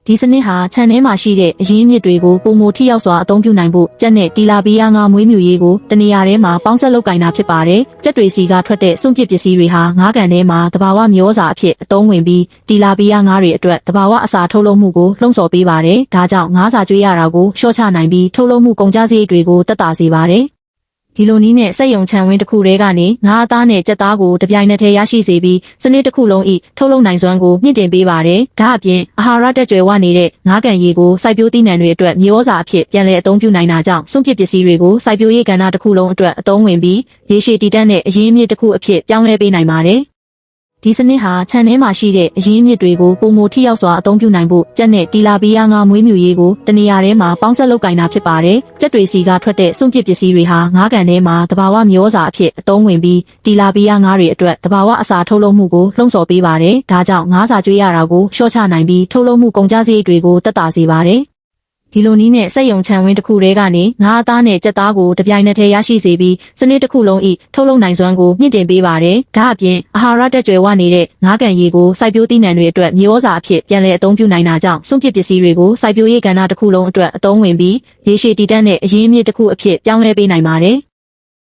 ဒီစနစ်ဟာခြံထဲမှာရှိတဲ့အရင်းမြစ်တွေကိုပုံမထိရောက်စွာအသုံးပြုနိုင်ဖို့ကြက်နဲ့တီလာပီယာငါမွေးမြူရေးကိုတနေရာထဲမှာပေါင်းစပ်လုပ်ကင်တာဖြစ်ပါတယ်။ကြက်တွေစီကထွက်တဲ့စွန့်ပစ်ပစ္စည်းတွေဟာငါးကန်ထဲမှာတဘာဝမျောစာအဖြစ်အသုံးဝင်ပြီးတီလာပီယာငါးတွေအတွက်တဘာဝအစာထုတ်လုပ်မှုကိုလှုံ့ဆော်ပေးပါတယ်။ဒါကြောင့်ငါးစာကျွေးရတာကိုလျှော့ချနိုင်ပြီးထုတ်လုပ်မှုကုန်ကျစရိတ်တွေကိုသက်သာစေပါတယ်။ဒီလိုနည်းနဲ့စက်ယုံခြံဝင်းတစ်ခုတည်းကနေငါးအသားနဲ့ကြက်သားကိုတပြိုင်နက်တည်းရရှိစေပြီးစနစ်တစ်ခုလုံးဤထုတ်လုပ်နိုင်စွမ်းကိုမြင့်တင်ပေးပါတယ်။ဒါအပြင်အာဟာရတက်ကြွယ်ဝနေတဲ့ငါးကန်ရည်ကိုစိုက်ပျိုးသီးနှံတွေအတွက်မြေဩဇာအဖြစ်ပြန်လည်အသုံးပြုနိုင်တာကြောင့်စွန့်ပစ်ပစ္စည်းတွေကိုစိုက်ပျိုးရေးကဏ္ဍတစ်ခုလုံးအတွက်အသုံးဝင်ပြီးရေရှည်တည်တံ့တဲ့အရင်းအမြစ်တစ်ခုအဖြစ်ပြောင်းလဲပေးနိုင်ပါတယ်။ဒီစနစ်ဟာခြံထဲမှာရှိတဲ့အရင်းအမြစ်တွေကိုပုံမထိရောက်စွာအသုံးပြုနိုင်ဖို့ကြက်နဲ့တီလာပီယာငါမွေးမြူရေးကိုတနေရာထဲမှာပေါင်းစပ်လုပ်ကင်တာဖြစ်ပါတယ်။ကြက်တွေစီကထွက်တဲ့စွန့်ပစ်ပစ္စည်းတွေဟာငါးကန်ထဲမှာတဘာဝမျောစာအဖြစ်အသုံးဝင်ပြီးတီလာပီယာငါးတွေအတွက်တဘာဝအစာထုတ်လုပ်မှုကိုလှုံ့ဆော်ပေးပါတယ်။ဒါကြောင့်ငါးစာကျွေးရတာကိုလျှော့ချနိုင်ပြီးထုတ်လုပ်မှုကုန်ကျစရိတ်တွေကိုသက်သာစေပါတယ်။ဒီလိုနည်းနဲ့စက်ယုံခြံဝင်းတစ်ခုတည်းကနေငါးအသားနဲ့ကြက်သားကိုတပြိုင်နက်တည်းရရှိစေပြီးစနစ်တစ်ခုလုံးဤထုတ်လုပ်နိုင်စွမ်းကိုမြင့်တင်ပေးပါတယ်။ဒါအပြင်အာဟာရတက်ကြွယ်ဝနေတဲ့ငါးကန်ရည်ကိုစိုက်ပျိုးသီးနှံတွေအတွက်မြေဩဇာအဖြစ်ပြန်လည်အသုံးပြုနိုင်တာကြောင့်စွန့်ပစ်ပစ္စည်းတွေကိုစိုက်ပျိုးရေးကဏ္ဍတစ်ခုလုံးအတွက်အသုံးဝင်ပြီးရေရှည်တည်တံ့တဲ့အရင်းအမြစ်တစ်ခုအဖြစ်ပြောင်းလဲပေးနိုင်ပါတယ်။